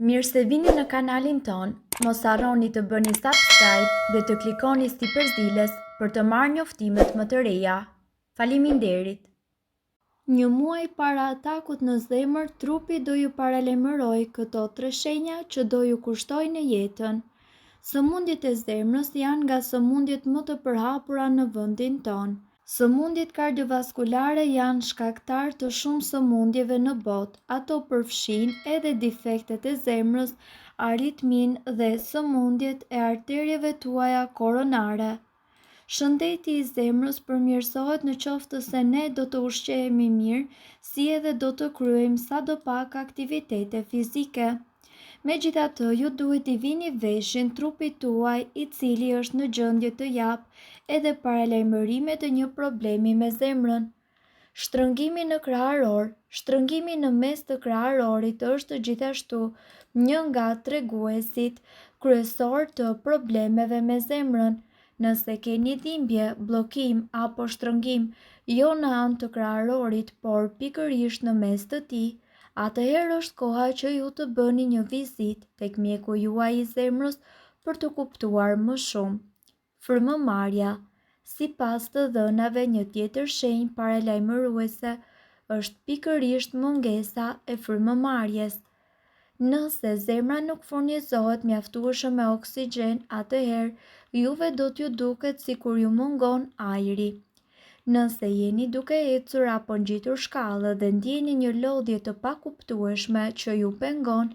Mirë se vini në kanalin ton, mos harroni të bëni subscribe dhe të klikoni si përzieles për të marrë njoftimet më të reja. Faleminderit! Një muaj para atakut në zemër, trupi do ju paralajmëroj këto 3 shenja që do ju kushtojnë jetën. Sëmundjet e zemrës janë nga sëmundjet më të përhapura në vendin tonë. Sëmundjet kardiovaskulare janë shkaktar të shumë sëmundjeve në botë. Ato përfshijnë edhe defektet e zemrës, aritminë dhe sëmundjet e arterieve tuaja koronare. Shëndeti i zemrës përmirësohet në qoftë se ne do të ushqehemi mirë, si edhe do të kryejmë sadopak aktivitete fizike. Megjithatë, ju duhet i vini veshin trupit tuaj i cili është në gjendje të japë edhe paralajmërime të një problemi me zemrën. Shtrëngimi në krahëror. Shtrëngimi në mes të kraharorit është gjithashtu një nga treguesit kryesor të problemeve me zemrën. Nëse keni dhimbje, bllokim apo shtrëngim jo në anë të kraharorit, por pikërisht në mes të tij, atëherë është koha që ju të bëni një vizitë tek mjeku juaj i zemrës për të kuptuar më shumë. Frymëmarrja. Sipas të dhënave, një tjetër shenjë paralajmëruese është pikërisht mungesa e frymëmarrjes. Nëse zemra nuk furnizohet mjaftueshëm me oksigjen, atëherë juve do t'ju duket sikur ju mungon ajri. Nëse jeni duke ecur apo ngjitur shkallë dhe ndjeni një lodhje të pakuptueshme që ju pengon,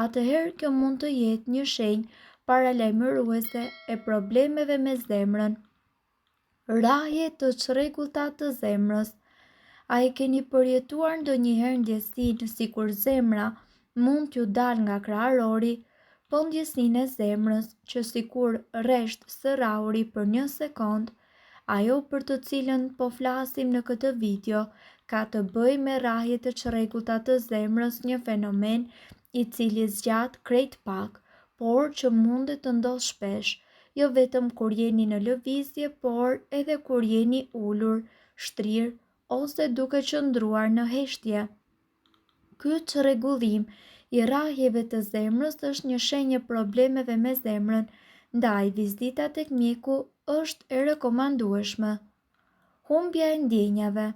atëherë kjo mund të jetë një shenjë paralajmëruese e problemeve me zemrën. Rrahje të çrregullta të zemrës. A e keni përjetuar ndonjëherë ndjesinë sikur zemra mund t'ju dal nga kraharori, po ndjesinë e zemrës që sikur rresht sërrauri për 1 sekond? Ajo për të cilën po flasim në këtë video ka të bëjë me rrahjet e çrregullta të zemrës, një fenomen i cili zgjat krejt pak, por që mundet të ndodh shpesh, jo vetëm kur jeni në lëvizje, por edhe kur jeni ulur, shtrirë ose duke qëndruar në heshtje. Ky çrregullim i rrahjeve të zemrës është një shenjë e problemeve me zemrën, ndaj vizita tek mjeku është e rekomandueshme. Humbja e ndjenjave.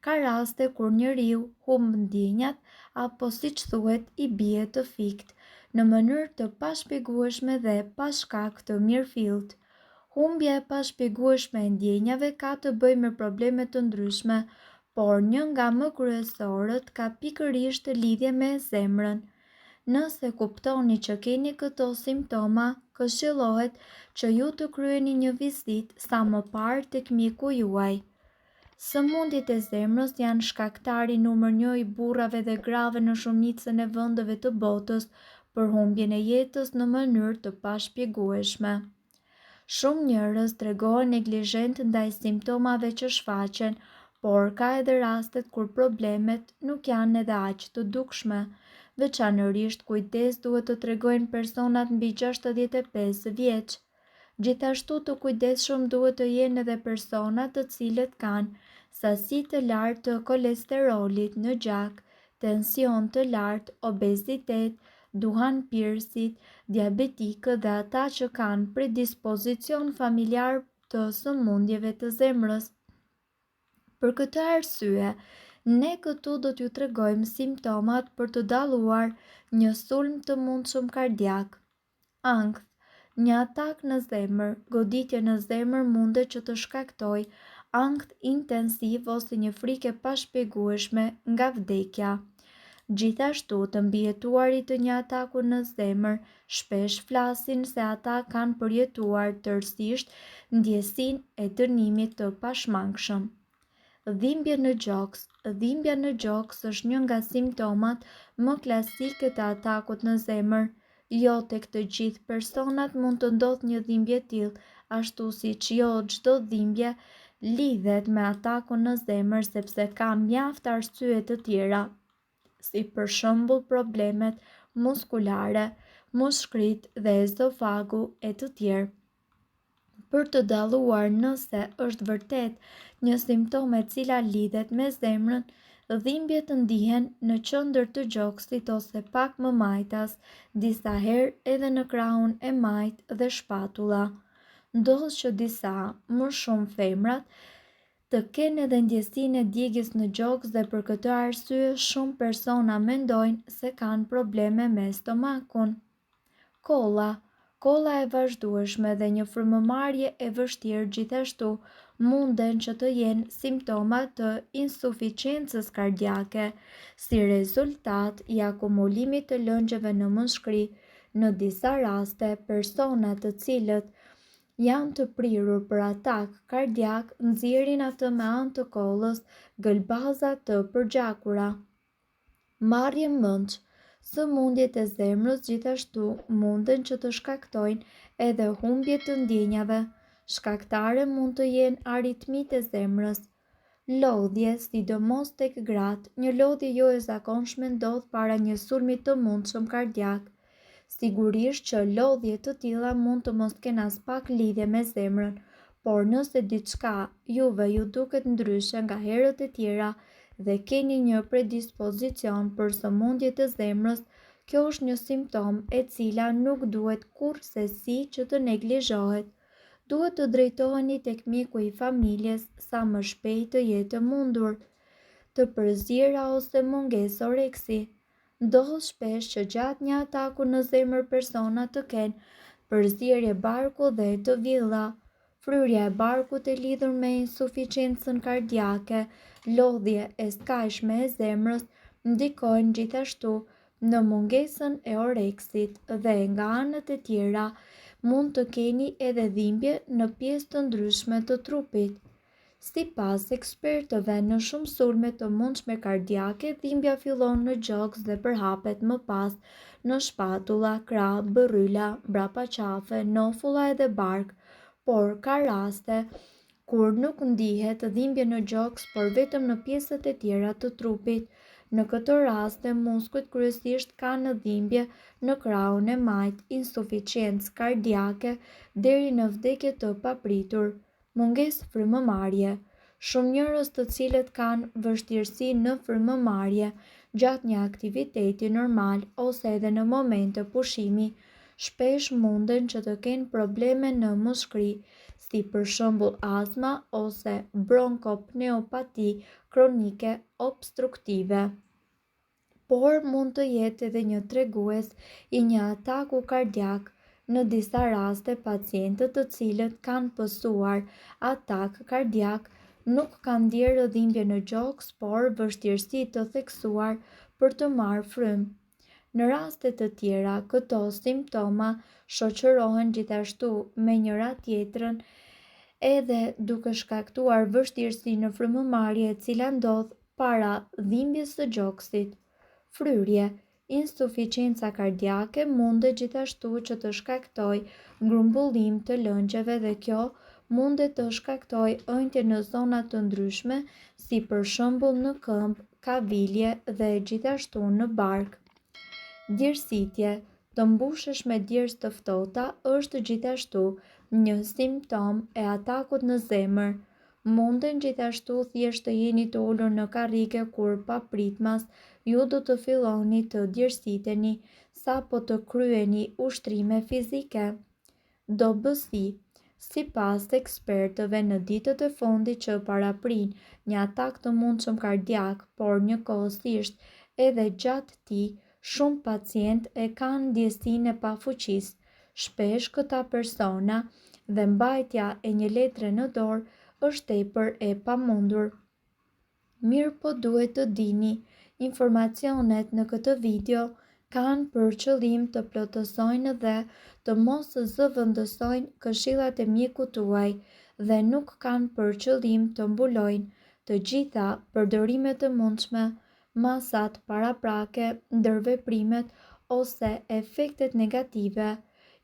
Ka raste kur njeriu humb ndjenjat apo siç thuhet i bie të fikt, në mënyrë të pashpjegueshme dhe pa shkak të mirëfillt. Humbja e pashpjegueshme e ndjenjave ka të bëjë me probleme të ndryshme, por një nga më kryesorët ka pikërisht lidhje me zemrën. Nëse kuptoni që keni këto simptoma, këshillohet që ju të kryeni një vizitë sa më parë tek mjeku juaj. Sëmundjet e zemrës janë shkaktari numër 1 i burrave dhe grave në shumicën e vendeve të botës për humbjen e jetës në mënyrë të pashpjegueshme. Shumë njerëz tregohen neglizhent ndaj simptomave që shfaqen, por ka edhe rastet kur problemet nuk janë edhe aq të dukshme. Veçanërisht kujdes duhet të tregojnë personat mbi 65 vjeç. Gjithashtu të kujdesshëm duhet të jenë edhe personat të cilët kanë sasi të lartë të kolesterolit në gjak, tension të lartë, obezitet, duhanpirësit, diabetikët dhe ata që kanë predispozicion familjar të sëmundjeve të zemrës. Për këtë arsye, ne këtu do t'ju tregojmë simptomat për të dalluar një sulm të mundshëm kardiak. Ankth. Një atak në zemër. Goditje në zemër mundet që të shkaktojë ankth intensiv ose një frikë e pashpjegueshme nga vdekja. Gjithashtu, të mbijetuarit të një ataku në zemër shpesh flasin se ata kanë përjetuar tërësisht ndjesinë e dënimit të pashmangshëm. Dhimbje në gjoks. Dhimbja në gjoks është një nga simptomat më klasike të atakut në zemër. Jo tek të gjithë personat mund të ndodhë një dhimbje e tillë, ashtu siç jo çdo dhimbje lidhet me atakun në zemër, sepse ka mjaft arsye të tjera, si për shembull problemet muskulare, mushkrit dhe ezofagu e të tjerë. Për të dalluar nëse është vërtet një simptom e cila lidhet me zemrën, Dhimbjet ndihen në qendër të gjoksit ose pak më majtas, disa herë edhe në krahun e majt dhe shpatulla. Ndodh që disa, më shumë femrat, të kenë edhe ndjesinë e djegjes në gjoks dhe për këtë arsye shumë persona mendojnë se kanë probleme me stomakun. Kolla. Kolla e vazhdueshme dhe një frymëmarrje e vështirë gjithashtu munden që të jenë simptoma të insuficiencës kardiake, si rezultat i akumulimit të lëngjeve në muskëri. Në disa raste, persona të cilët janë të prirur për atak kardiak nxjerrin atë me anë të kollës, gëlbaza të përgjakura. Marrje mendsh. Sëmundjet e zemrës gjithashtu munden që të shkaktojnë edhe humbje të ndjenjave. Shkaktare mund të jenë aritmitë e zemrës. Lodhje, sidomos tek gratë, një lodhje jo e zakonshme ndodh para një sulmi të mundshëm kardiak. Sigurisht që lodhje të tilla mund të mos kenë as pak lidhje me zemrën, por nëse diçka juve ju duket ndryshe nga herët e tjera dhe keni një predispozicion për sëmundje të zemrës, kjo është një simptom e cila nuk duhet kurrësesi që të neglizhohet. Duhet të drejtoheni tek mjeku i familjes sa më shpejt të jetë mundur. Të përzierja ose mungesë oreksi. Ndodh shpesh që gjatë një ataku në zemër persona të kenë përzierje barku dhe të villa. Fryrja e barkut e lidhur me insuficiencën kardiake, lodhje e skajshme e zemrës ndikojnë gjithashtu në mungesën e oreksit dhe nga anët e tjera mund të keni edhe dhimbje në pjesë të ndryshme të trupit. Sipas ekspertëve, në shumë sulme të mundshme kardiake, dhimbja fillon në gjoks dhe përhapet më pas në shpatulla, krah, bërryla, mbrapa qafe, nofulla edhe bark, por ka raste kur nuk ndihet dhimbje në gjoks, por vetëm në pjesët e tjera të trupit. Në këtë raste, muskujt kryesisht kanë dhimbje në krahun e majt, insuficiencë kardiake deri në vdekje të papritur. Mungesë frymëmarrje. Shumë njerëz të cilët kanë vështirësi në frymëmarrje gjatë një aktiviteti normal ose edhe në momente pushimi, shpesh munden që të kenë probleme në muskëri, si për shembull astma ose bronkopneumati kronike obstruktive. Por mund të jetë edhe një tregues i një ataku kardiak. Në disa raste, pacientët të cilët kanë pësuar atak kardiak nuk kanë ndjerë dhimbje në gjoks, por vështirësi të theksuar për të marrë frymë. Në raste të tjera, këto simptoma shoqërohen gjithashtu me njëra tjetrën edhe duke shkaktuar vështirësi në frymëmarrje e cila ndodh para dhimbjes së gjoksit. Fryrje. Insuficienca kardiake mundet gjithashtu që të shkaktojë grumbullim të lëngjeve dhe kjo mundet të shkaktojë ëndje në zona të ndryshme, si për shembull në këmbë, kavilje dhe gjithashtu në bark. Djersitje. Të mbushesh me djersë të ftohta është gjithashtu një simptom e atakut në zemër. Munden gjithashtu thjesht të jeni të ulur në karrige kur papritmas ju do të filloni të djersiteni sapo të kryeni ushtrime fizike. Dobësi. Sipas ekspertëve, në ditët e fundit që paraprin një atak të mundshëm kardiak, por njëkohësisht edhe gjatë tij, shumë pacientë e kanë ndjesinë e pafuqisë. Shpesh këta persona dhe mbajtja e një letre në dorë është tepër e pamundur. Mirë po duhet të dini, informacionet në këtë video kanë për qëllim të plotësojnë dhe të mos zëvendësojnë këshillat e mjekut tuaj dhe nuk kanë për qëllim të mbulojnë të gjitha përdorimet e mundshme, masat paraprake, ndërveprimet ose efektet negative.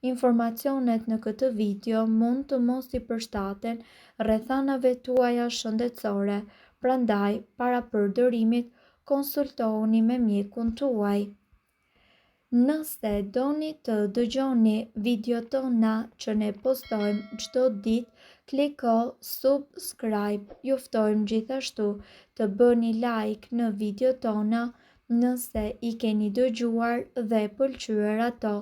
Informacionet në këtë video mund të mos i përshtaten rrethanave tuaja shëndetësore, prandaj para përdorimit konsultohuni me mjekun tuaj. Nëse doni të dëgjoni video tona që ne postojmë çdo ditë, kliko subscribe. Ju ftojmë gjithashtu të bëni like në video tona nëse i keni dëgjuar dhe pëlqyer ato.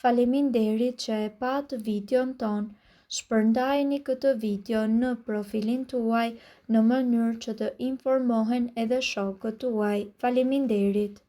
Faleminderit që e pat videon ton. Shpërndajeni këtë video në profilin tuaj në mënyrë që të informohen edhe shokët tuaj. Faleminderit.